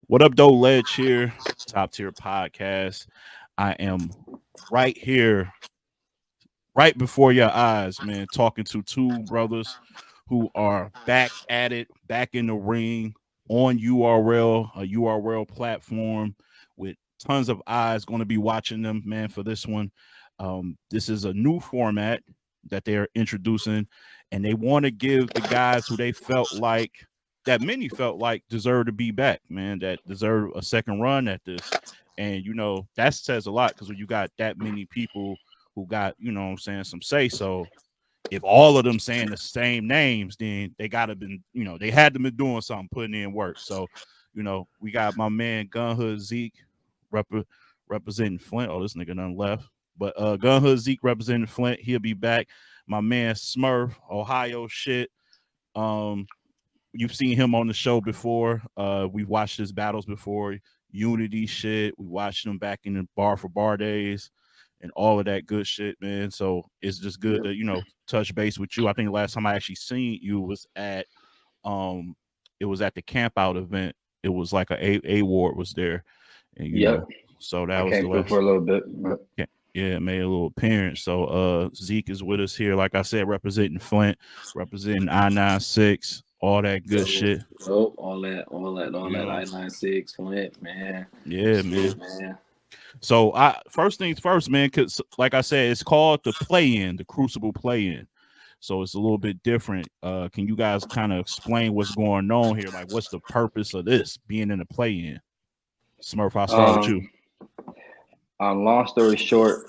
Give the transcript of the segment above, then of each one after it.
What up, though? Ledge here, top tier podcast. I am right here, right before your eyes, man, talking to two brothers who are back at it, back in the ring on URL, a URL platform with tons of eyes going to be watching them, man, for this one. This is a new format that they're introducing, and they want to give the guys who they felt like that many felt like deserve to be back, man, that deserve a second run at this. And that says a lot because when you got that many people who got, what I'm saying, some say so, if all of them saying the same names, then they gotta been, they had to been doing something, putting in work. So, we got my man Gunhood Zeke rep- representing Flint. Oh, this nigga done left. But Gunhood Zeke representing Flint, he'll be back. My man Smurf, Ohio shit. Um, you've seen him on the show before. We've watched his battles before. Unity shit. We watched him back in the bar for bar days and all of that good shit, man. So it's just good Yep. to, touch base with you. I think the last time I actually seen you was at um it was at the camp out event. It was like a ward was there. And Yep. so that I was the came through for last. a little bit. Yeah, yeah, made a little appearance. So Zeke is with us here, like I said, representing Flint, representing I-96, all that good So, shit. all You that know, I-96 Flint, man. yeah, Shit, man. man. So I first things first, man, because like I said, it's called the play-in, the Crucible play-in. So it's a little bit different. Can you guys kind of explain what's going on here? Like, what's the purpose of this being in the play-in? Smurf, I'll start with you. Um, Long story short,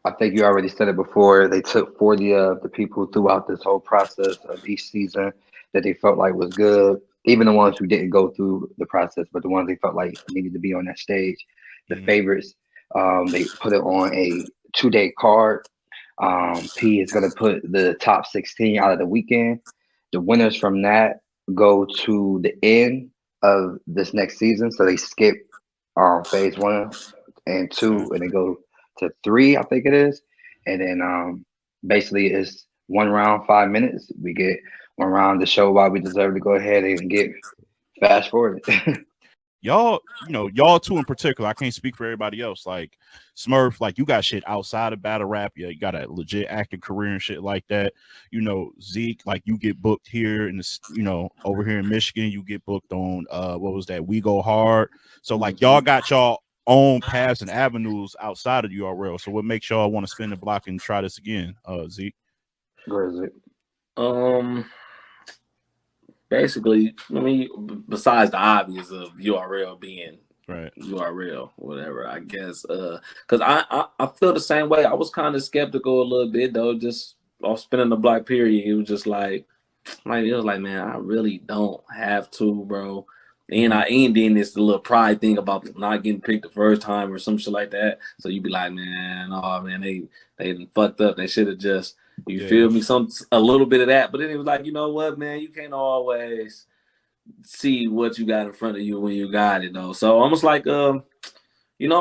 I think you already said it before. They took 40 of the people throughout this whole process of each season that they felt like was good, even the ones who didn't go through the process, but the ones they felt like needed to be on that stage, the Mm, favorites. They put it on a 2 day card. P is going to put the top 16 out of the weekend. The winners from that go to the end of this next season. So they skip phase one and okay. two, and they go to three, I think it is. And then basically it's one round, 5 minutes. We get one round to show why we deserve to go ahead and get fast forward. Y'all, y'all two in particular, I can't speak for everybody else. Like Smurf, like you got shit outside of battle rap. Yeah, you got a legit acting career and shit like that. Zeke, like you get booked here in this, over here in Michigan, you get booked on what was that? We Go Hard. So like Mm-hmm. y'all got y'all own paths and avenues outside of URL. So what makes y'all want to spin the block and try this again, Zeke? Where is it? Um, basically, I mean, besides the obvious of URL being Right. URL, whatever, I guess. Because I feel the same way. I was kind of skeptical a little bit though, just off spinning the block period. It was just like it was like, man, I really don't have to, bro. And Mm-hmm. I ain't in this little pride thing about not getting picked the first time or some shit like that. So you be like, man, oh man, they done fucked up. They should have just, you Yeah. feel me, some a little bit of that. But then it was like, you know what, man, you can't always see what you got in front of you when you got it though. So almost like I'm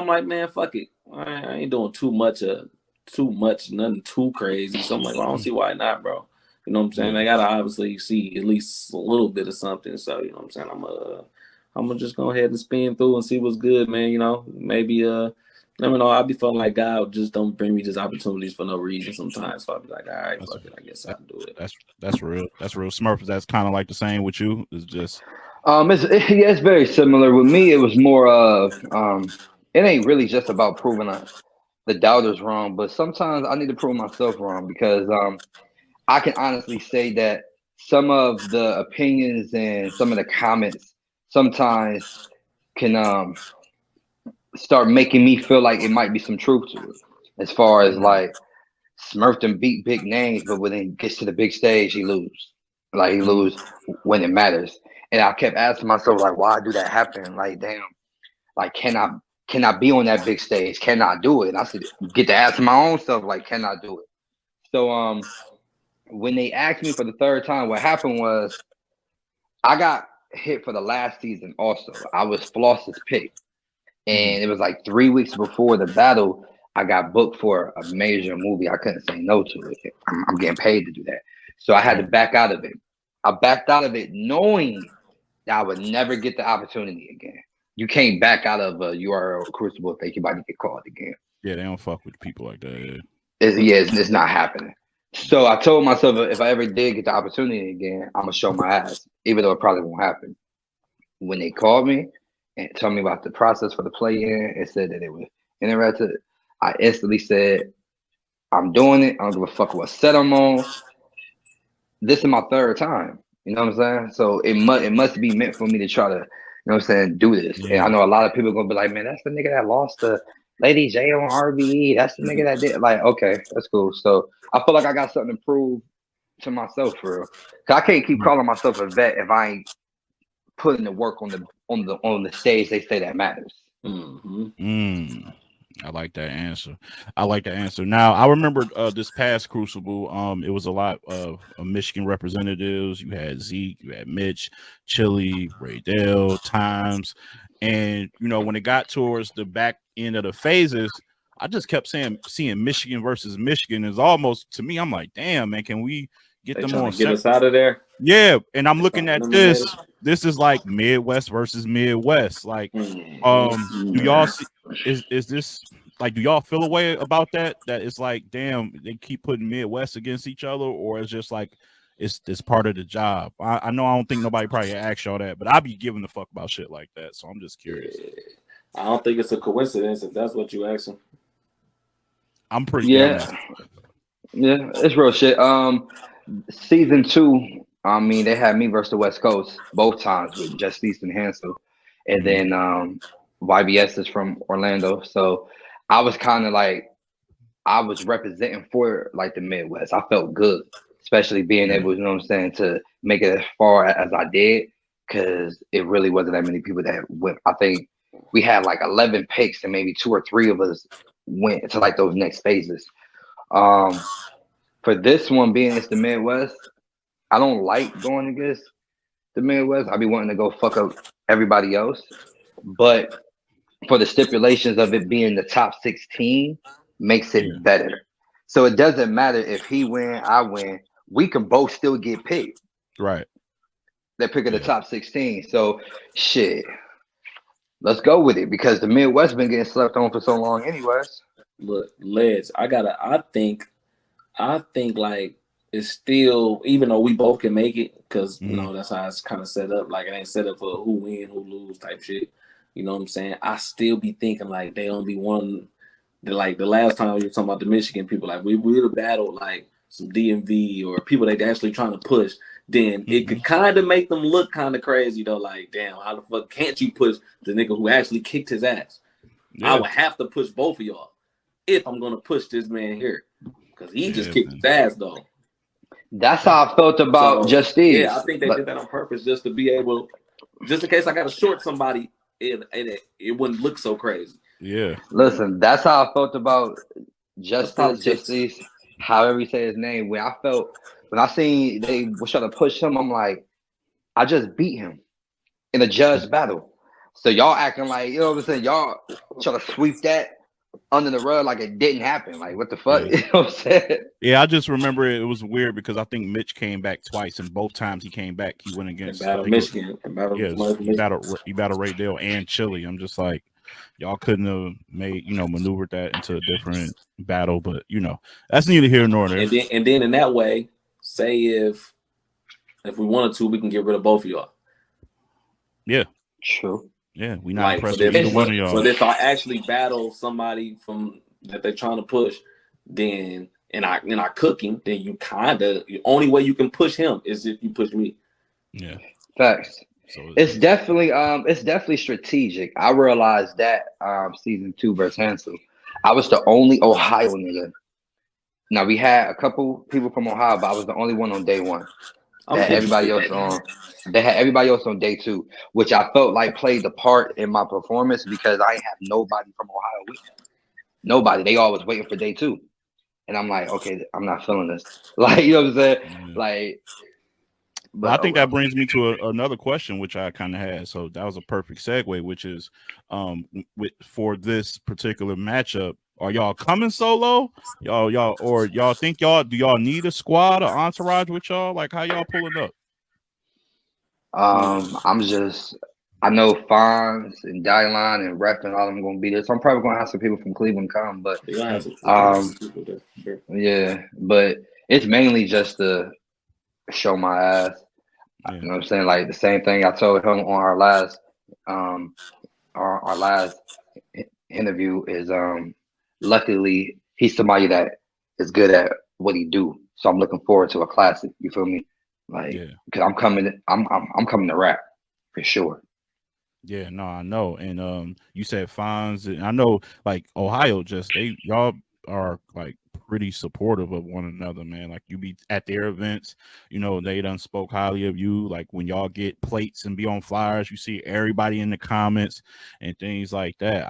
like, man, fuck it. I ain't doing too much, nothing too crazy. So I'm like, well, I don't see why not, bro. You know what I'm saying? Yeah. I gotta obviously see at least a little bit of something. So you know what I'm saying? I'm gonna just go ahead and spin through and see what's good, man. Maybe let me know. I be feeling like God just don't bring me just opportunities for no reason sometimes. So I'll be like, all right, That's fuck it. I guess that, I'll do it. that's real. That's real. Smurf, that's kind of like the same with you. It's just Yeah, it's very similar. With me, it was more of it ain't really just about proving the doubters wrong, but sometimes I need to prove myself wrong because I can honestly say that some of the opinions and some of the comments sometimes can start making me feel like it might be some truth to it. As far as mm, like Smurf and beat big names, but when it gets to the big stage, he lose. Like he mm, lose when it matters. And I kept asking myself, like, why do that happen? Like, damn, like can I be on that big stage? Can I do it? And I said, get to asking my own self, like, can I do it? So when they asked me for the third time, what happened was I got hit for the last season also. I was Floss's pick. mm, And it was like 3 weeks before the battle, I got booked for a major movie. I couldn't say no to it. I'm getting paid to do that. So I had to right. back out of it. I backed out of it knowing that I would never get the opportunity again. you can't back out of a URL Crucible if they about to get called again. Yeah, they don't fuck with people like that. It's not happening. So I told myself if I ever did get the opportunity again, I'm gonna show my ass, even though it probably won't happen. When they called me and told me about the process for the play-in and said that it was interested, I instantly said, I'm doing it. I don't give a fuck what set I'm on. This is my third time. You know what I'm saying? So it must be meant for me to try to, you know what I'm saying, do this. Yeah. And I know a lot of people are gonna be like, man, that's the nigga that lost to Lady J on RBE. That's the nigga that did. Like, okay, that's cool. So I feel like I got something to prove to myself for real. Cause I can't keep calling myself a vet if I ain't putting the work on the stage they say that matters. I like that answer. Now I remember this past Crucible. It was a lot of Michigan representatives. You had Zeke, you had Mitch, Chili, Ray Dale, Times, and when it got towards the back end of the phases, I just kept seeing Michigan versus Michigan. Is almost, to me, I'm like, damn, man, can we get them on? Get us out of there. Yeah, and I'm looking at this. This is like Midwest versus Midwest. Like, do y'all see? Is this like? Do y'all feel a way about that? That it's like, damn, they keep putting Midwest against each other, or it's just like it's part of the job. I know I don't think nobody probably asked y'all that, but I be giving a fuck about shit like that. So I'm just curious. I don't think it's a coincidence if that's what you asking. I'm pretty down. Yeah, it's real shit. Season 2, I mean, they had me versus the West Coast both times with Justice and Hansel, and then YBS is from Orlando, so I was kind of like I was representing for like the Midwest. I felt good, especially being able, you know what I'm saying, to make it as far as I did, because it really wasn't that many people that went. I think we had like 11 picks, and maybe 2 or 3 of us went to like those next phases. For this one being it's the Midwest, I don't like going against the Midwest. I be wanting to go fuck up everybody else. But for the stipulations of it being the top 16 makes it better. So it doesn't matter if he win, I win. We can both still get picked. Right. They're picking the top 16. So shit. Let's go with it because the Midwest been getting slept on for so long anyways. Look, Ledge, I think like it's still, even though we both can make it, because that's how it's kind of set up. Like it ain't set up for who win, who lose type shit. You know what I'm saying? I still be thinking like they only one. Like the last time we were talking about the Michigan people, like we would have battled like some DMV or people they actually trying to push. Then it could kind of make them look kind of crazy though. Like, damn, how the fuck can't you push the nigga who actually kicked his ass? Yeah. I would have to push both of y'all if I'm gonna push this man here because he just kicked his ass though. That's how I felt about Justice. Yeah, I think they did that on purpose just to be able, just in case I got to short somebody, it wouldn't look so crazy. Yeah. Listen, that's how I felt about Justice, however you say his name. When I seen they was trying to push him, I'm like, I just beat him in a judge battle. So y'all acting like, you know what I'm saying? Y'all trying to sweep that under the rug like it didn't happen. Like, what the fuck? Yeah. You know what I'm saying? Yeah, I just remember it was weird because I think Mitch came back twice, and both times he came back, he went against Michigan. He battled Ray Dale and Chili. I'm just like, y'all couldn't have made, maneuvered that into a different battle, but that's neither here nor there. And then in that way, say if we wanted to, we can get rid of both of y'all. Yeah. True. Yeah, we not impressed with either one of y'all. But if I actually battle somebody from that they're trying to push, then and I cook him, then you the only way you can push him is if you push me. Yeah. Facts. So it's definitely strategic. I realized that season 2 versus Hansel. I was the only Ohio nigga. Now we had a couple people from Ohio, but I was the only one on day 1. They had everybody else on day 2, which I felt like played the part in my performance because I ain't have nobody from Ohio with me. Nobody. They all was waiting for day 2. And I'm like, okay, I'm not feeling this. Like, you know what I'm saying? Yeah. Like, but I think that brings me to another question, which I kind of had. So that was a perfect segue, which is for this particular matchup, are y'all coming solo? Y'all think do y'all need a squad or entourage with y'all? Like, how y'all pulling up? I'm just I know Fonz and Dylan and Ref and all of them gonna be there. So I'm probably gonna have some people from Cleveland come, but You're gonna have people there. Sure. yeah, but it's mainly just to show my ass. Yeah. You know what I'm saying? Like the same thing I told him on um our last interview is luckily he's somebody that is good at what he do. So I'm looking forward to a classic. You feel me? Like Yeah. because I'm coming to rap for sure. Yeah, no, I know. And you said Fonz, and I know like Ohio just y'all are like pretty supportive of one another, man. Like you be at their events, they done spoke highly of you. Like when y'all get plates and be on flyers, you see everybody in the comments and things like that.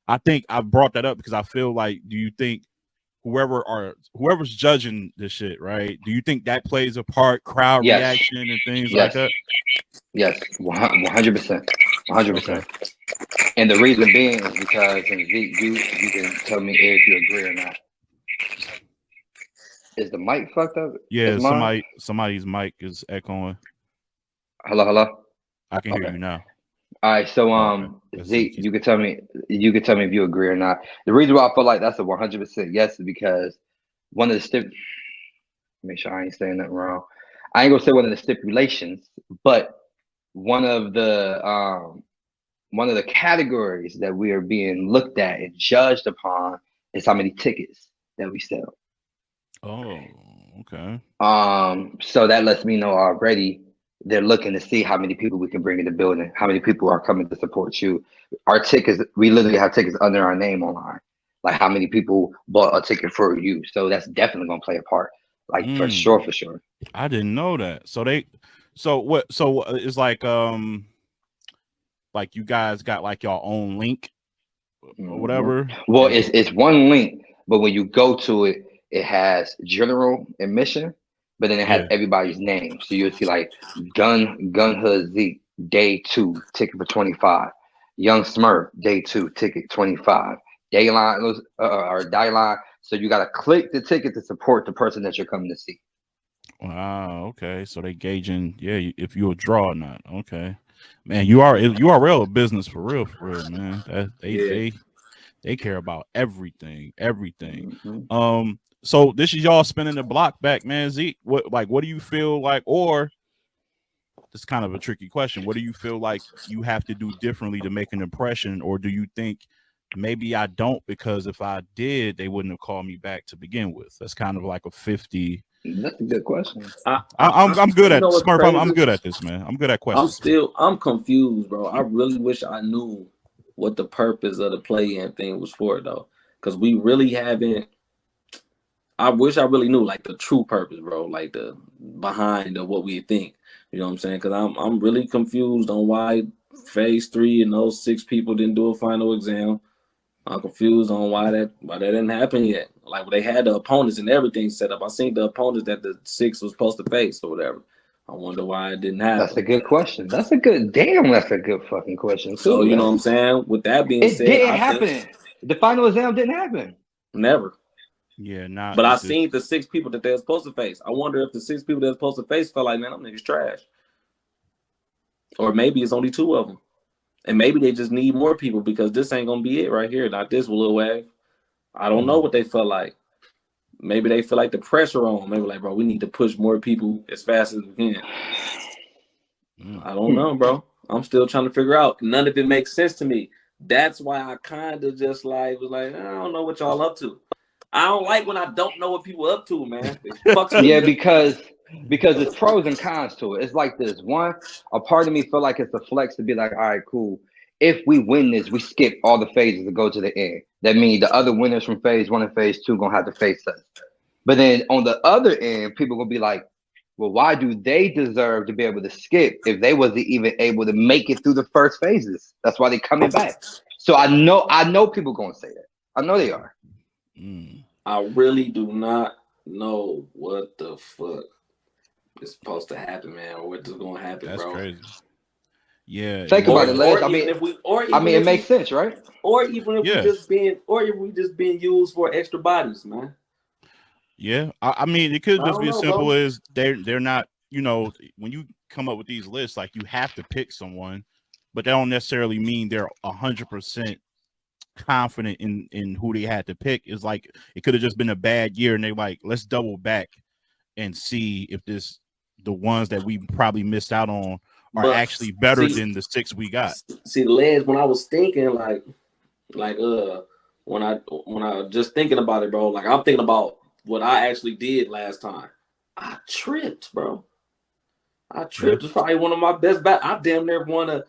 I think I brought that up because I feel like, do you think whoever's judging this shit, right? Do you think that plays a part, crowd Yes, reaction and things like yes, that? yes, 100%, Okay. 100%. And the reason being is because, and Zeke, you can tell me if you agree or not. Is the mic fucked up? Is Yeah, mine? somebody's mic is echoing. Hello, hello. I can hear Okay. you now. All right. So Oh, okay. That's Zeke, Zeke. you can tell me if you agree or not. The reason why I feel like that's a 100% yes is because one of the make sure I ain't saying nothing wrong. I ain't gonna say one of the stipulations, but one of the um one of the categories that we are being looked at and judged upon is how many tickets that we sell. Oh, okay. So that lets me know already they're looking to see how many people we can bring in the building, how many people are coming to support you. Our tickets, we literally have tickets under our name online. Like how many people bought a ticket for you. So that's definitely gonna play a part. Like for sure, Mm, for sure. I didn't know that. So what? So it's like you guys got like your own link or Mhm. whatever. Well, And it's one link, but when you go to it, it has general admission, but then it has yeah. everybody's name. So you'll see like Gunhood Zeke, day 2, ticket for 25. Young Smurf, day 2, ticket 25. Dayline or Dayline. So you gotta click the ticket to support the person that you're coming to see. Wow. Okay. So they gauging, yeah, if you a draw or not. Okay. Man, URL a business for real, man. That Yeah. they care about everything, everything. Hmm. So this is y'all spinning the block back, man. Zeke, what do you feel like, or it's kind of a tricky question. What do you feel like you have to do differently to make an impression, or do you think maybe I don't because if I did, they wouldn't have called me back to begin with? That's kind of like a 50. That's a good question. I'm good You at know what's Smurf. I'm crazy? good at this, man. I'm good at questions, man. I'm confused, bro. I really wish I knew what the purpose of the play-in thing was for, though, because we really haven't. I wish I really knew like the true purpose, bro, like the behind of what we think. You know what I'm saying? Because I'm really confused on why phase 3 and those 6 people didn't do a final exam. I'm confused on why that didn't happen yet. Like they had the opponents and everything set up. I seen the opponents that the 6 was supposed to face or whatever. I wonder why it didn't That's a happen. good question. That's a good damn. That's a good fucking question So too, you know what man. I'm saying? With that being It said, didn't I think happen. The final exam didn't happen. never. Yeah, not But I with this. seen the 6 people that they're supposed to face. I wonder if the 6 people they're supposed to face felt like, man, them niggas trash. Or maybe it's only 2 of them. And maybe they just need more people because this ain't gonna be it right here. Not this little wave. I don't know what they felt like. Maybe they feel like the pressure on. Maybe like, bro, we need to push more people as fast as we can. Mm. I don't know, bro. I'm still trying to figure out. None of it makes sense to me. That's why I kind of just like was like, I don't know what y'all up to. I don't like when I don't know what people up to, man. It fucks Yeah, me. because there's pros and cons to it. It's like this. One, a part of me feel like it's a flex to be like, all right, cool. If we win this, we skip all the phases to go to the end. That means the other winners from phase 1 and phase 2 gonna have to face us. But then on the other end, people gonna be like, well, why do they deserve to be able to skip if they wasn't even able to make it through the first phases? That's why they coming back. So I know people gonna say that. I know they are. Mm. I really do not know what the fuck is supposed to happen, man, or what is going to happen, That's bro. crazy. Yeah, Think about it, Les. Or even if we, or I even mean, it if makes we, sense, right? or even if we yeah, just being, or if we just being used for extra bodies, man. yeah. I mean, it could I just don't be as know, simple bro. as they're not. When you come up with these lists, like you have to pick someone, but that don't necessarily mean they're 100% confident in who they had to pick. It's like it could have just been a bad year, and they like, let's double back and see if the ones that we probably missed out on are But actually better than the 6 we got. See, Les, when I was thinking like when I just thinking about it, bro, like I'm thinking about what I actually did last time. I tripped, bro. I tripped. It's probably one of my best bats. I damn near want to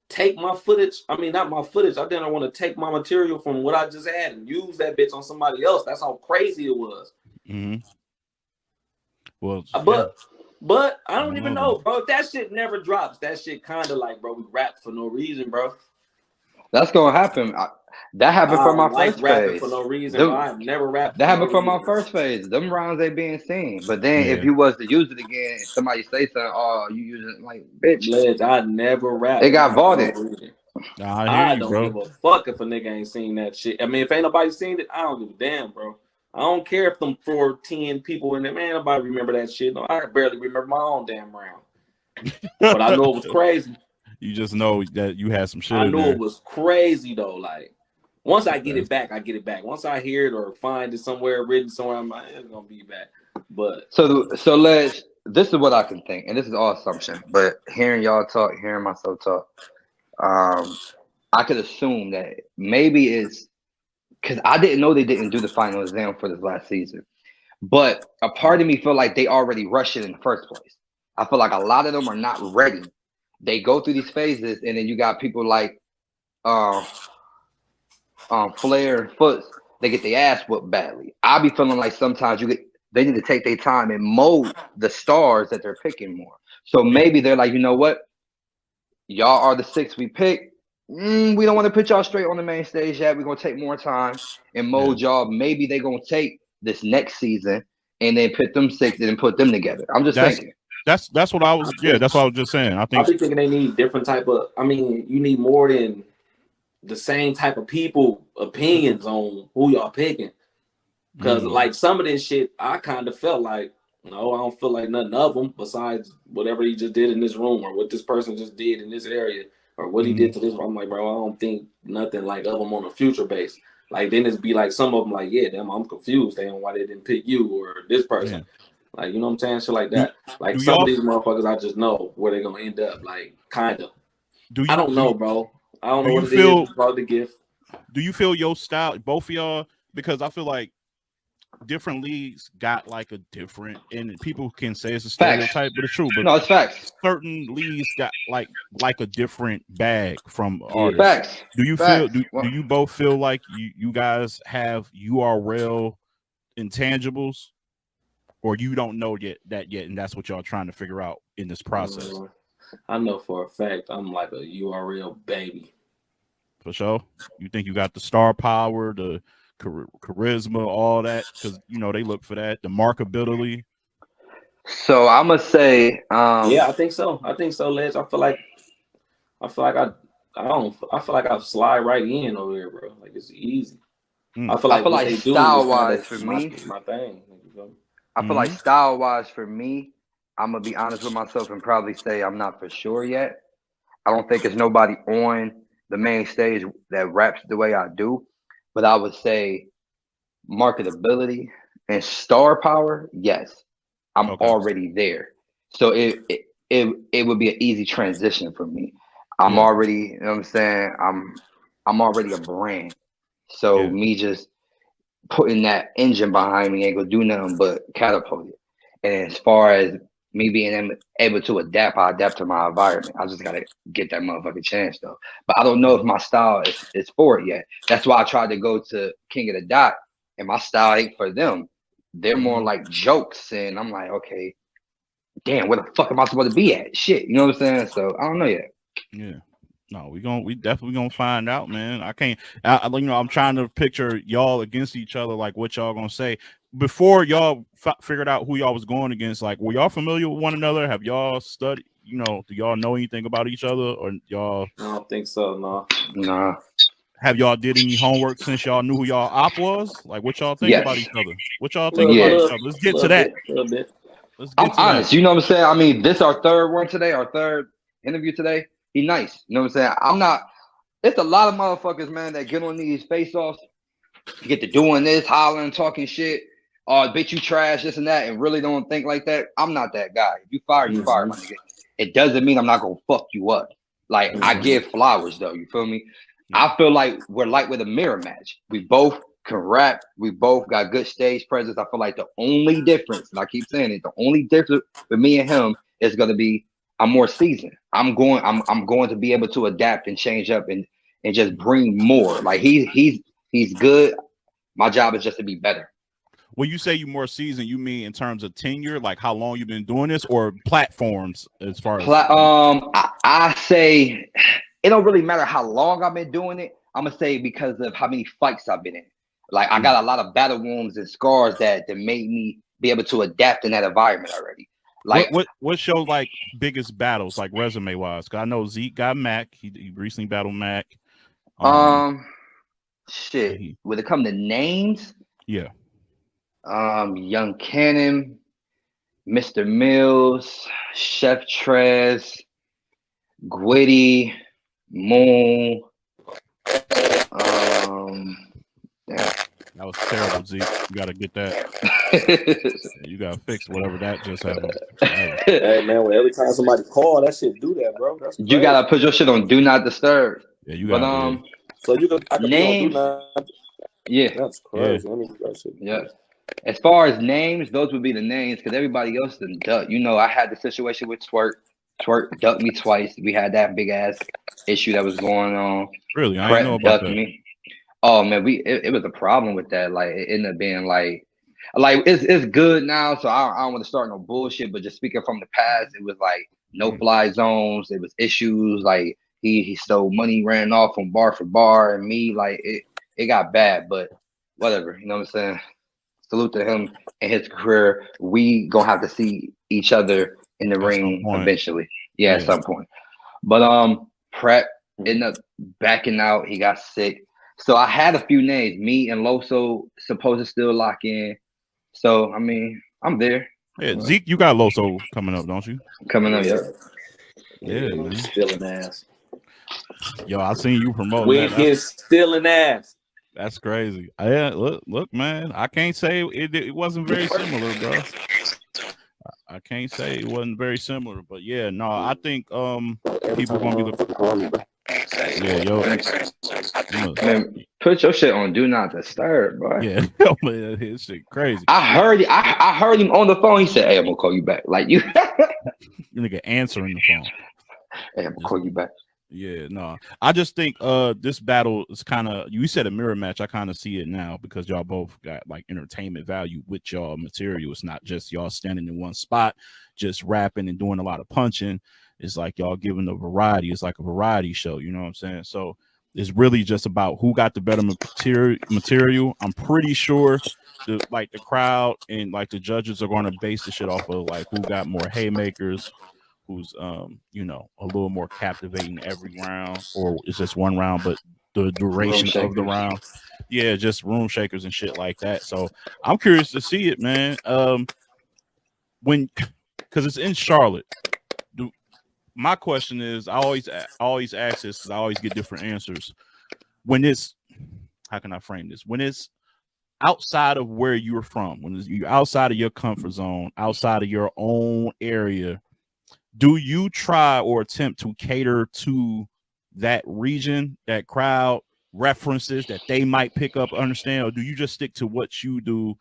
take my footage. I mean, not my footage. I damn near want to take my material from what I just had and use that bitch on somebody else. That's how crazy it was. Mm-hmm. Well, but I don't even know, bro. If that shit never drops, that shit kind of like, bro, we rap for no reason, bro. That's gonna happen. That happened for my first phase. For no reason, bro. I've never rapped. That happened for my first phase. Them rounds ain't being seen. But then if you was to use it again, and somebody say something, oh, you use it like bitch. Ledge, I never rapped. It got vaulted. I don't give a fuck if a nigga ain't seen that shit. I mean, if ain't nobody seen it, I don't give a damn, bro. I don't care if them 10 people in there, man, nobody remember that shit. No, I barely remember my own damn round. But I know it was crazy. You just know that you had some shit. I know it was crazy though. Like once I get it back, I get it back. Once I hear it or find it somewhere written somewhere, I'm like, it's gonna be back. But so let's. This is what I can think, and this is all assumption. But hearing y'all talk, hearing myself talk, I could assume that maybe it's because I didn't know they didn't do the final exam for this last season. But a part of me feel like they already rushed it in the first place. I feel like a lot of them are not ready. They go through these phases, and then you got people like Flair and Foots. They get their ass whooped badly. I be feeling like sometimes they need to take their time and mold the stars that they're picking more. So maybe they're like, you know what? Y'all are the 6 we picked. We don't want to put y'all straight on the main stage yet. We're gonna take more time and mold y'all. Maybe they're gonna take this next season and then put them 6 and then put them together. I'm just thinking. That's what I was. Yeah, that's what I was just saying. I be thinking they need different type of. I mean, you need more than the same type of people opinions on who y'all picking. Because like some of this shit, I kind of felt like, no, I don't feel like nothing of them besides whatever he just did in this room or what this person just did in this area or what he did to this. I'm like, bro, I don't think nothing like of them on a future base. Like then it's be like some of them like, yeah, damn, I'm confused. Damn, why they didn't pick you or this person. Yeah. Like, you know what I'm saying? Shit like that. Like some of these motherfuckers, I just know where they're gonna end up. Like, kind of. I don't know, bro. I don't know what it is about the gift. Do you feel your style, both of y'all? Because I feel like different leagues got like a different, and people can say it's a stereotype, but it's true. But no, it's facts. Certain leagues got like a different bag from artists. Facts. Do you feel? Do you both feel like you guys have URL intangibles? Or you don't know yet, and that's what y'all trying to figure out in this process? I know for a fact I'm like a URL baby. For sure. You think you got the star power, the charisma, all that? Because, you know, they look for that. The markability. So I'm going to say... yeah, I think so. Les. I feel like I slide right in over here, bro. Like, it's easy. I feel like style-wise for me... my thing. I feel like style-wise for me, I'm going to be honest with myself and probably say I'm not for sure yet. I don't think there's nobody on the main stage that raps the way I do. But I would say marketability and star power, yes. I'm already there. So it would be an easy transition for me. I'm already, you know what I'm saying? I'm already a brand. So me just putting that engine behind me ain't gonna do nothing but catapult it. And as far as me being able to adapt, I adapt to my environment. I just gotta get that motherfucking chance though. But I don't know if my style is for it yet. That's why I tried to go to King of the Dot, and my style ain't for them. They're more like jokes, and I'm like, okay, damn, where the fuck am I supposed to be at? Shit, you know what I'm saying? So I don't know yet. Yeah. No, we definitely gonna find out, man. I'm trying to picture y'all against each other, like what y'all gonna say before y'all figured out who y'all was going against. Like, were y'all familiar with one another? Have y'all studied? You know, do y'all know anything about each other, or y'all? I don't think so. Nah. Have y'all did any homework since y'all knew who y'all op was? Like, what y'all think about each other? What y'all think about each other? Let's get to that. let's I'm get to honest. that. You know what I'm saying? I mean, this our third one today, our third interview today. He nice. You know what I'm saying? I'm not. It's a lot of motherfuckers, man, that get on these face offs, get to doing this, hollering, talking shit. Oh, bitch, you trash, this and that, and really don't think like that. I'm not that guy. If you fire, you fire, my nigga. It doesn't mean I'm not gonna fuck you up. Like I give flowers though. You feel me? I feel like we're like with a mirror match. We both can rap. We both got good stage presence. I feel like the only difference, and I keep saying it, the only difference with me and him is gonna be I'm more seasoned. I'm going to be able to adapt and change up and just bring more. Like he's good. My job is just to be better. When you say you more seasoned, you mean in terms of tenure, like how long you've been doing this, or platforms as far as I say it don't really matter how long I've been doing it. I'm gonna say because of how many fights I've been in. Like I got a lot of battle wounds and scars that made me be able to adapt in that environment already. Like what shows like biggest battles, like resume wise? Cause I know Zeke got Mac. He recently battled Mac. Shit. When it come to names, yeah. Young Cannon, Mr. Mills, Chef Trez, Gwitty, Moon. That was terrible, Zeke. You gotta get that. You gotta fix whatever that just happened. Hey man, well, every time somebody call, that shit do that, bro. That's crazy. You gotta put your shit on do not disturb. Yeah, you gotta. So you can names. Yeah, that's crazy. Yeah. As far as names, those would be the names because everybody else done duck. You know, I had the situation with Twerk. Twerk ducked me twice. We had that big ass issue that was going on. Really, I didn't know about that. Me. Oh man, it was a problem with that. Like it ended up being like it's good now. So I don't want to start no bullshit. But just speaking from the past, it was like no fly zones. It was issues like he stole money, ran off from bar for bar, and me like it got bad. But whatever, you know what I'm saying. Salute to him and his career. We gonna have to see each other in the ring eventually. Yeah, at some point. But Prep ended up backing out. He got sick. So I had a few names. Me and Loso supposed to still lock in. So I mean, I'm there. Yeah, Zeke, you got Loso coming up, don't you? Coming up, yeah, man. Stealing ass. Yo, I seen you promoting Wicked stealing ass. That's crazy. Yeah, look, man. I can't say it wasn't very similar, bro. I can't say it wasn't very similar, but yeah, no, I think people gonna be the man, put your shit on do not disturb, bro. Yeah, man, his shit crazy. I heard him on the phone. He said, "Hey, I'm gonna call you back." Like you nigga answering the phone. Hey, I'm gonna call you back. Yeah, no, I just think this battle is kind of, you said a mirror match. I kind of see it now because y'all both got like entertainment value with y'all material. It's not just y'all standing in one spot, just rapping and doing a lot of punching. It's like y'all giving a variety. It's like a variety show. You know what I'm saying? So it's really just about who got the better material. I'm pretty sure the crowd and like the judges are going to base the shit off of like who got more haymakers, who's you know, a little more captivating every round, or it's just one round, but the duration of the round. Yeah, just room shakers and shit like that. So I'm curious to see it, man. Because it's in Charlotte. My question is, I always ask this because I always get different answers. When it's, how can I frame this? When it's outside of where you're from, when you're outside of your comfort zone, outside of your own area, do you try or attempt to cater to that region, that crowd, references that they might pick up, understand, or do you just stick to what you do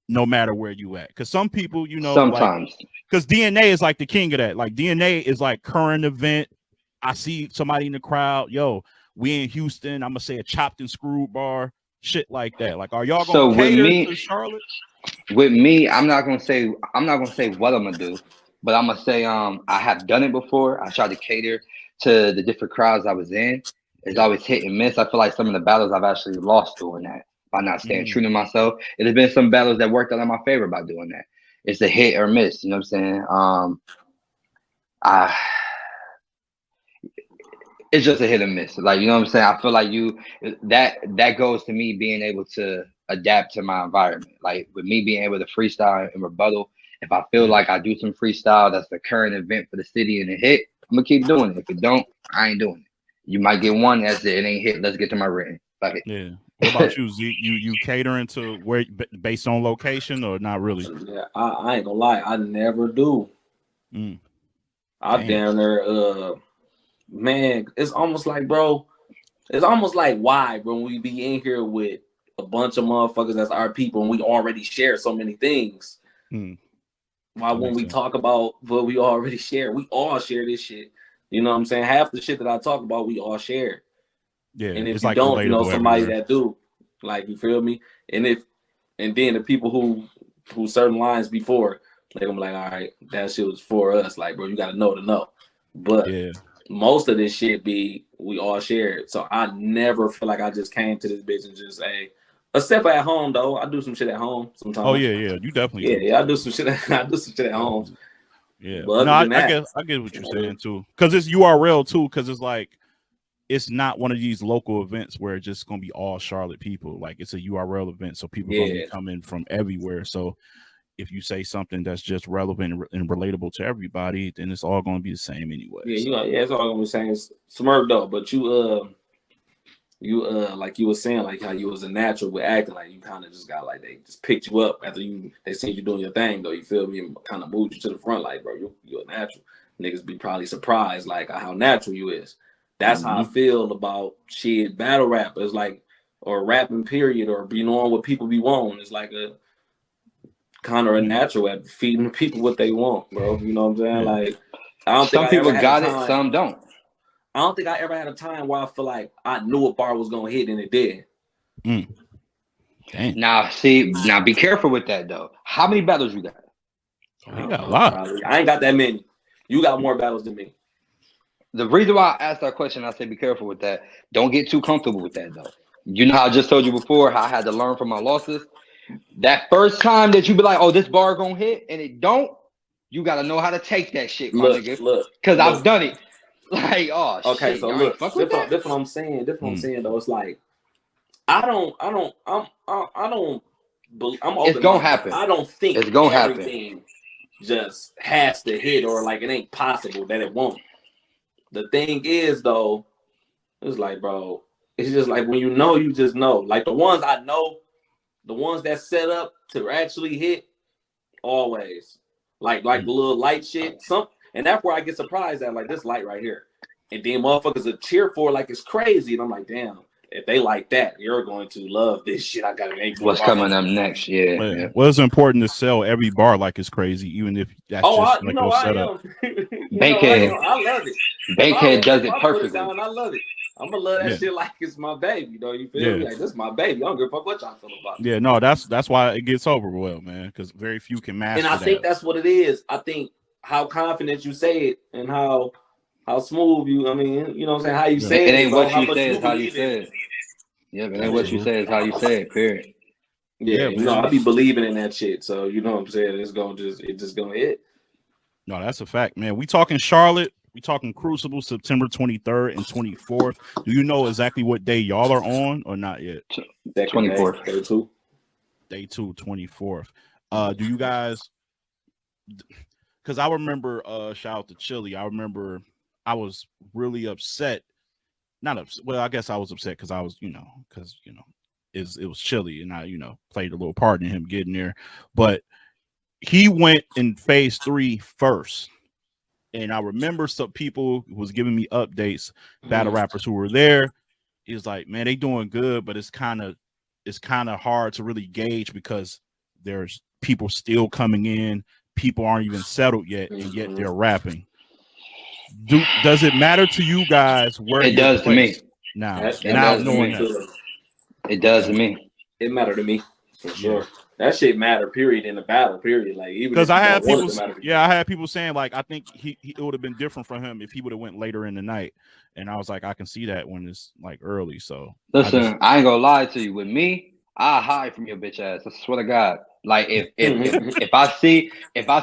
no matter where you at? Because some people, you know, sometimes, because DNA is like the king of that. Like DNA is like current event. I see somebody in the crowd, yo, we in Houston, I'm gonna say a chopped and screwed bar, shit like that. Like, are y'all gonna cater to Charlotte? With me, I'm not gonna say what I'm gonna do, but I'm gonna say I have done it before. I tried to cater to the different crowds I was in. It's always hit and miss. I feel like some of the battles I've actually lost doing that by not staying true to myself. It has been some battles that worked out in my favor by doing that. It's a hit or miss, you know what I'm saying? It's just a hit or miss. Like, you know what I'm saying? I feel like that goes to me being able to adapt to my environment. Like with me being able to freestyle and rebuttal If I feel like I do some freestyle, that's the current event for the city and it hit, I'm gonna keep doing it. If it don't, I ain't doing it. You might get one that's it ain't hit. Let's get to my written. Fuck it. Yeah. What about you, Zeke? You catering to where based on location or not really? Yeah, I ain't gonna lie, I never do. I down there, man. It's almost like, bro. It's almost like why, bro, we be in here with a bunch of motherfuckers that's our people and we already share so many things. Why when we talk about what we already share, we all share this shit. You know what I'm saying? Half the shit that I talk about, we all share. Yeah. And if it's you like don't, you know somebody everywhere. that do. Like, you feel me? And then the people who certain lines before, like I'm like, all right, that shit was for us. Like, bro, you gotta know to know. But most of this shit we all shared. So I never feel like I just came to this bitch and just except at home though. I do some shit at home sometimes. Oh yeah, you definitely do. Yeah, I do some shit. I do some shit at home. Yeah, but no, I get what you're saying too. Because it's URL too. Because it's like it's not one of these local events where it's just gonna be all Charlotte people. Like it's a URL event, so people gonna be coming from everywhere. So if you say something that's just relevant and relatable to everybody, then it's all gonna be the same anyway. Yeah, it's all gonna be the same. Smurf though, but you like you were saying, like how you was a natural with acting, like you kind of just got like they just picked you up after they seen you doing your thing though. You feel me? And kind of moved you to the front, like bro, you're a natural. Niggas be probably surprised like how natural you is. That's how I feel about shit battle rap. It's like or rapping period or be knowing what people be wanting. It's like a kind of a natural at feeding the people what they want, bro. You know what I'm saying? Like I don't think some people got it, some don't. I don't think I ever had a time where I feel like I knew a bar was gonna hit and it did. Dang. Now be careful with that though. How many battles you got? You got a lot. Probably. I ain't got that many. You got more battles than me. The reason why I asked that question, I say be careful with that. Don't get too comfortable with that though. You know how I just told you before how I had to learn from my losses. That first time that you be like, oh, this bar gonna hit and it don't, you gotta know how to take that shit, my nigga. Because I've done it. Like, oh okay, shit. so look, that's what I'm saying. That's what I'm saying though. It's like I'm it's gonna happen. I don't think it's gonna everything happen. just has to hit or like it ain't possible that it won't. The thing is though, it's like, bro, it's just like when you just know. Like the ones I know, the ones that set up to actually hit, always. Like the little light shit. And that's where I get surprised at like this light right here. And then motherfuckers will cheer for it like it's crazy. And I'm like, damn, if they like that, you're going to love this shit. I gotta make what's coming up next. Yeah. Well, it's important to sell every bar like it's crazy, even if that's just like your setup. Bankhead. I love it. Bankhead does it perfectly. I love it. I'm gonna love that shit like it's my baby, though. You feel me? Like this is my baby. I don't give a fuck what y'all feel about it. Yeah, no, that's why it gets over well, man. Because very few can master. And I think that's what it is. I think how confident you say it and how smooth you. I mean, you know what I'm saying? How you say it. It ain't what you say, it's how you say it. Yeah, it ain't what you say, it's how you say it. Period. Yeah, you know, I be believing in that shit. So you know what I'm saying? It's just gonna hit. No, that's a fact, man. We talking Charlotte. We talking Crucible, September 23rd and 24th. Do you know exactly what day y'all are on or not yet? 24th. Day 2. Day 2, 24th. Do you guys? Because I remember, shout out to Chili. I remember I was really upset. Not upset. Well, I guess I was upset because I was, it was Chili, and I, played a little part in him getting there. But he went in phase 3 first. And I remember some people was giving me updates, battle rappers who were there. He was like, man, they doing good, but it's kind of hard to really gauge because there's people still coming in. People aren't even settled yet, and yet they're rapping. Does it matter to you guys where it does to me? Now knowing that. It does to me. It mattered to me for sure. That shit matter. Period in the battle. Period. Like even because I had people saying like I think it would have been different for him if he would have went later in the night, and I was like I can see that when it's like early. So listen, I ain't gonna lie to you. With me, I hide from your bitch ass. I swear to God. Like if I see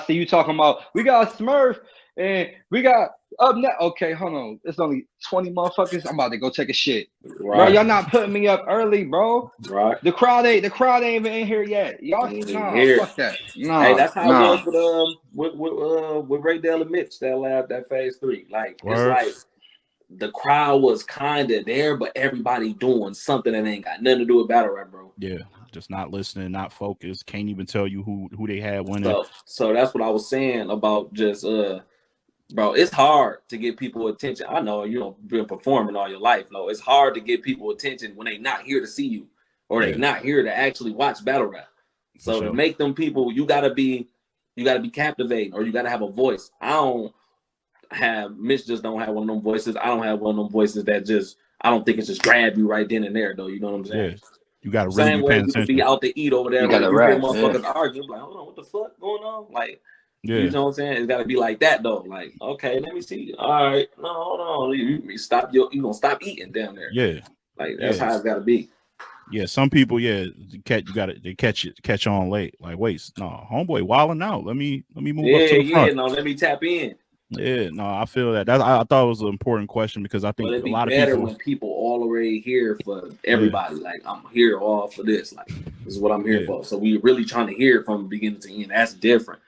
you talking about we got Smurf and we got Up now. Okay, hold on. It's only 20 motherfuckers. I'm about to go take a shit. Bro, Right. y'all not putting me up early, bro. Right. The crowd ain't even in here yet. Y'all Ain't even nah, here. fuck that. Hey, Nah, that's how it nah. was with Ray Dale and Mitch that phase 3. Like it's Word. like the crowd was kind of there, but everybody doing something that ain't got nothing to do with battle rap, bro. Yeah, just not listening, not focused. Can't even tell you who they had winning. So that's what I was saying about just bro. It's hard to get people attention. I know you've been performing all your life. No, it's hard to get people attention when they not here to see you or they not here to actually watch battle rap. So to make them people, you gotta be captivating, or you gotta have a voice. Mitch just don't have one of them voices. I don't have one of them voices that just, I don't think it's just grab you right then and there, though. You know what I'm saying? Yeah. You gotta really Same be way paying you could attention. be out to eat over there, You gotta you rap, hear motherfuckers arguing, like, hold on, what the fuck going on? Like, you know what I'm saying? It's gotta be like that, though. Like, okay, let me see. All right, no, hold on. You gonna stop eating down there. Yeah. Like, that's how it's gotta be. Yeah, some people, they catch on late. Like, wait, no, homeboy wilding out. Let me move up to the front. No, let me tap in. Yeah, no, I feel that. I thought it was an important question because I think But it'd be a lot of better people when people already here for everybody. Like, I'm here all for this. Like, this is what I'm here for. So we really trying to hear it from beginning to end. That's different.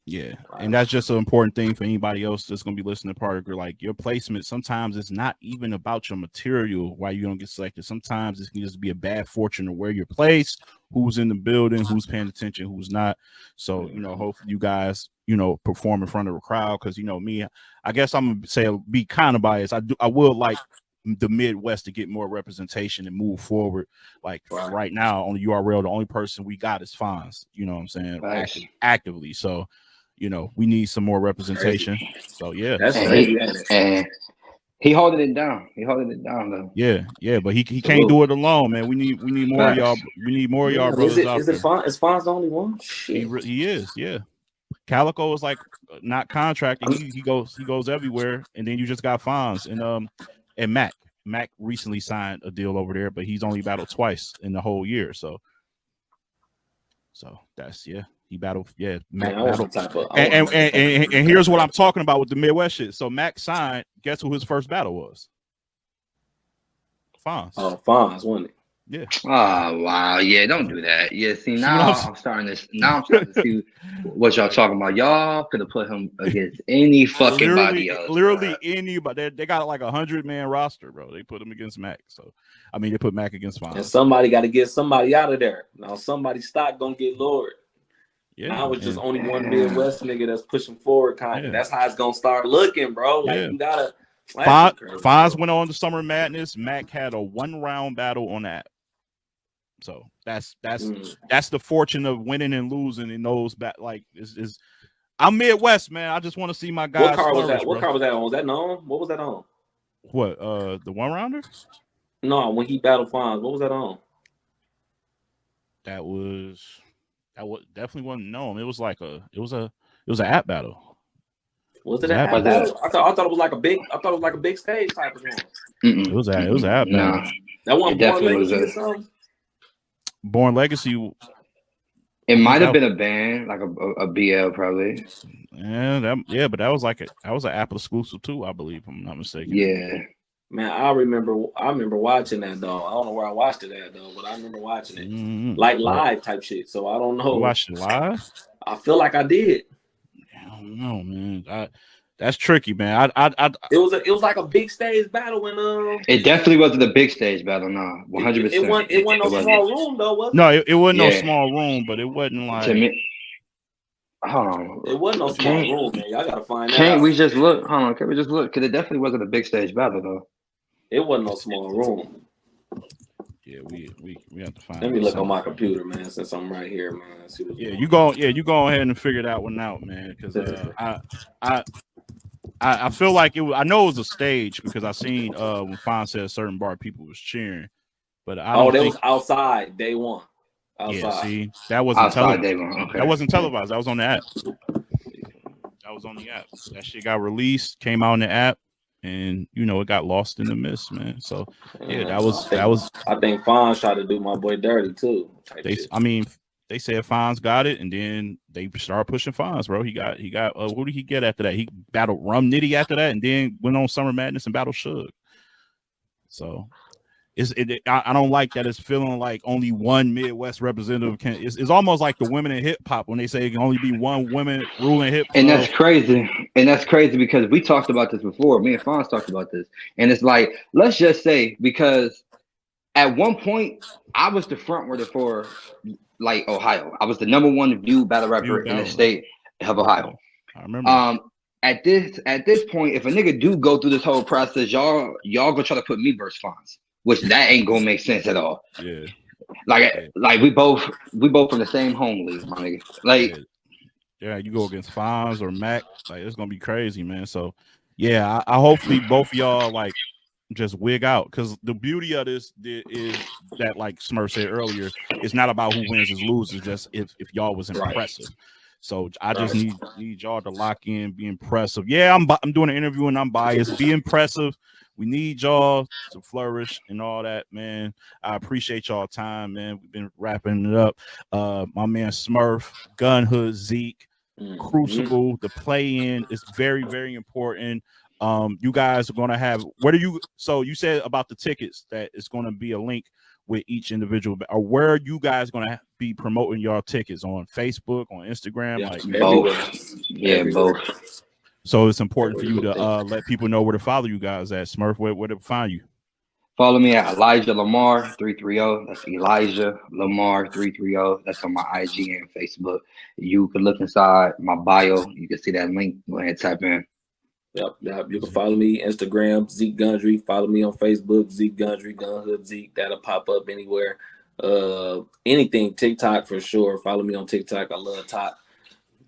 Yeah, and that's just an important thing for anybody else that's going to be listening to Particle. Like, your placement, sometimes it's not even about your material why you don't get selected. Sometimes it can just be a bad fortune of where you're placed, who's in the building, who's paying attention, who's not. So, hopefully you guys, perform in front of a crowd. Because, me, I guess I'm going to say be kind of biased. I would like the Midwest to get more representation and move forward. Like right now on the URL, the only person we got is Fonz. You know what I'm saying? Actively. So, we need some more representation. So yeah, that's and he holding it down. He holding it down though. Yeah, but he can't do it alone, man. We need more of y'all. We need more of y'all brothers out there. Is Fonz the only one? Shit. He is. Yeah. Calico is like not contracted. He goes everywhere, and then you just got Fonz and Mac. Mac recently signed a deal over there, but he's only battled twice in the whole year. So that's he battled. Yeah, Mac battled. And here's what I'm talking about with the Midwest shit. So Mac signed. Guess who his first battle was? Fonz. Oh, Fonz, wasn't it? Yeah. Oh wow, yeah, don't do that. Yeah, see now I'm starting to see what y'all talking about. Y'all could have put him against any fucking body else. Literally anybody. They got like 100-man roster, bro. They put him against Mac. So I mean, they put Mac against Fonz. And somebody got to get somebody out of there. Now somebody's stock gonna get lowered. Yeah. Now it's just only one Midwest nigga that's pushing forward, kind of. That's how it's gonna start looking, bro. Like you gotta. Fonz went on to Summer Madness. Mac had a 1-round battle on that. So that's the fortune of winning and losing in those is I'm Midwest, man. I just want to see my guys. What car was that? What car was that on? Was that known? What was that on? What the 1-rounder? No, when he battled Fonz, what was that on? That was definitely wasn't known. It was like an app battle. Was it an app battle? I thought it was like a big stage type of one. It was an app battle. That one Born Legacy or something. Born Legacy. It might have been a band, like a BL probably. Yeah, but that was an Apple exclusive too, I believe, if I'm not mistaken. Yeah. Man, I remember watching that though. I don't know where I watched it at though, but I remember watching it like live type shit. So I don't know. You watched it live? I feel like I did. I don't know, man. That's tricky, man. It was like a big stage battle when It definitely wasn't a big stage battle, no. 100%. It wasn't no small room though, was it? No, it wasn't no small room, but it wasn't like hold on. It wasn't no small room, man. Y'all gotta find that. Can't we just look? Hold on, can we just look? Because it definitely wasn't a big stage battle though. It wasn't no small room. Yeah, we have to find. Let me look on my computer, man, since I'm right here, man. See you go ahead and figure that one out, man. Because I feel like it was. I know it was a stage because I seen when Fonz said a certain bar, people was cheering. But I don't think was outside day one. Outside. Yeah, see, that wasn't televised. Okay. That wasn't televised. That was on the app. That was on the app. That shit got released, came out in the app. And it got lost in the mist, man. So yeah, that was. I think Fonz tried to do my boy dirty too. they said Fonz got it, and then they start pushing Fonz, bro. He got who did he get after that? He battled Rum Nitty after that, and then went on Summer Madness and battled Suge. So I don't like that it's feeling like only one Midwest representative can. It's almost like the women in hip hop when they say it can only be one woman ruling hip. And that's crazy. And that's crazy because we talked about this before. Me and Fonz talked about this. And it's like, let's just say, because at one point I was the front runner for like Ohio. I was the number one viewed battle rapper in the state of Ohio. I remember. At this point, if a nigga do go through this whole process, y'all gonna try to put me versus Fonz, which that ain't gonna make sense at all. Yeah. Like we both from the same home league, my nigga. Like yeah, you go against Fonz or Mac, like it's gonna be crazy, man. So yeah, I hopefully both of y'all like just wig out, because the beauty of this is that, like Smurf said earlier, it's not about who wins or loses, just if y'all was impressive. So I just need y'all to lock in, be impressive. Yeah, I'm doing an interview and I'm biased. Be impressive. We need y'all to flourish and all that, man. I appreciate y'all time, man. We've been wrapping it up. My man Smurf, Gunhood, Zeke, Crucible, the play-in is very, very important. You guys are gonna have so you said about the tickets that it's gonna be a link with each individual, or where are you guys gonna be promoting your tickets? On Facebook, on Instagram? Yeah, like both. Yeah, both. So it's important for you to let people know where to follow you guys at. Smurf, where to find you? Follow me at Elijah Lamar 330. That's Elijah Lamar 330. That's on my IG and Facebook. You can look inside my bio. You can see that link. Go ahead and type in. Yep. You can follow me Instagram, Zeke Gundry. Follow me on Facebook, Zeke Gundry, Gunhood Zeke. That'll pop up anywhere. Anything, TikTok for sure. Follow me on TikTok. I love talk.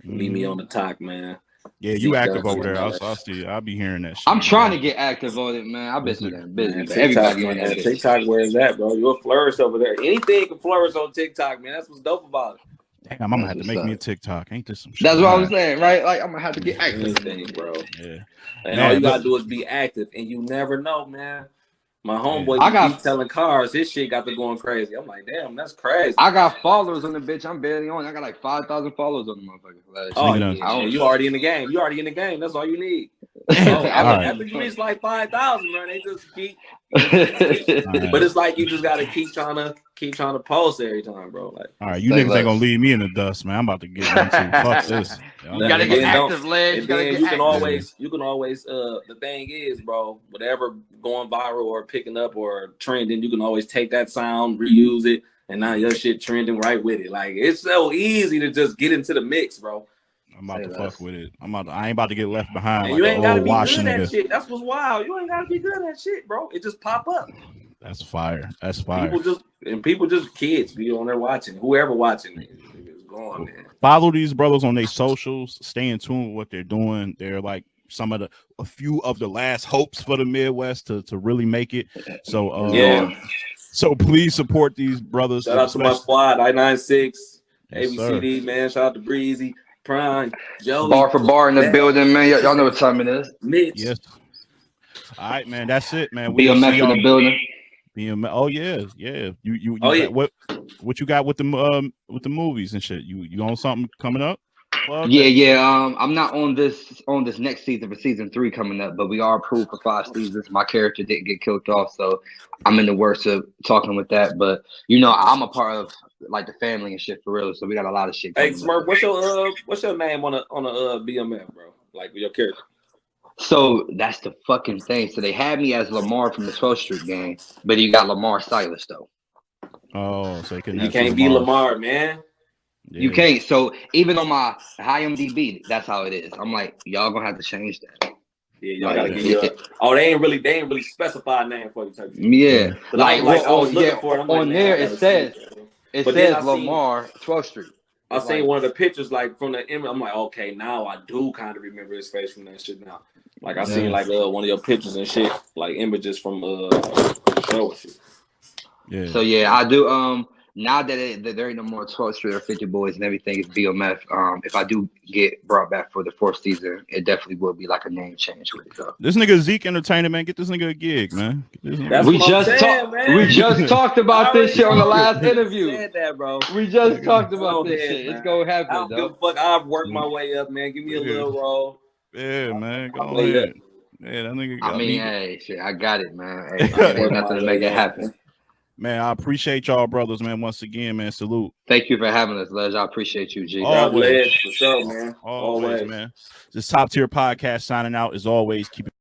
Leave me on the talk, man. Yeah, you active over there. I'll see. I'll be hearing that shit. I'm trying to get active on it, man. I've been so damn busy. Man, but everybody on that TikTok, where is that, bro? You'll flourish over there. Anything can flourish on TikTok, man. That's what's dope about it. Damn, I'm gonna have to make me a TikTok. Ain't this some shit? That's what I was saying, right? Like I'm gonna have to get active, bro. Yeah. And all you gotta do is be active, and you never know, man. My homeboy, keep telling cars, his shit got to going crazy. I'm like, damn, that's crazy. I got followers on the bitch. I'm barely on. I got like 5,000 followers on the motherfucker. Like, you already in the game. You already in the game. That's all you need. After you reach like 5,000, man, they just keep. But it's like you just gotta keep trying to post every time, bro. Like, all right, you niggas ain't gonna leave me in the dust, man. I'm about to get into fuck this. You gotta get active, Ledge. You can always. The thing is, bro, whatever going viral or picking up or trending, you can always take that sound, reuse it, and now your shit trending right with it. Like, it's so easy to just get into the mix, bro. I'm about to fuck with it. I ain't about to get left behind. And like you ain't gotta be good at that shit. That's what's wild. You ain't gotta be good at that shit, bro. It just pop up. That's fire. That's fire. People just kids be on there watching. Whoever watching it is going, man. Follow these brothers on their socials. Stay in tune with what they're doing. They're like a few of the last hopes for the Midwest to really make it. So So please support these brothers. Shout out to my squad, I-96, ABCD, man. Shout out to Breezy, Prime, Joey. Bar for bar in the building, man. Y'all know what time it is. Mitch. Yes. All right, man. That's it, man. BMF in the building. BMF. Oh yeah. You what you got with the movies and shit? You on something coming up? I'm not on this next season for season 3 coming up, but we are approved for 5 seasons. My character didn't get killed off, so I'm in the works of talking with that. But I'm a part of like the family and shit for real, so we got a lot of shit. Hey Smurf, what's your name on a BMF, bro? Like with your character? So that's the fucking thing. So they had me as Lamar from the 12th Street gang, but you got Lamar Silas though. Oh, so you can't be Lamar, man. Yeah. You can't. So even on my IMDb, that's how it is. I'm like, y'all gonna have to change that. Yeah, y'all gotta get you. They ain't really specify a name for you. Yeah, like I was looking for it. On there it says Lamar 12th Street. I seen one of the pictures like from the image. I'm like, okay, now I do kind of remember his face from that shit now. Like I seen like one of your pictures and shit, like images from the show and shit. Yeah. So I do. now that there ain't no more 12th Street or 50 Boys and everything is BMF, if I do get brought back for the 4th season, it definitely will be like a name change with it though. This nigga Zeke Entertainment, man. Get this nigga a gig, man. That's we what I'm just saying, man. We just talked about this shit on the last interview. Said that, bro. We just talked about this shit. Man. It's gonna happen. I don't give a fuck. I've worked my way up, man. Give me a little role. Yeah, man. Go ahead. Yeah, that nigga. I mean, hey, shit, I got it, man. Hey, ain't nothing to make it happen. Man, I appreciate y'all, brothers, man. Once again, man, salute. Thank you for having us, Les. I appreciate you, G. Always, for sure, man. Always, man. This Top Tier Podcast signing out. As always, keep it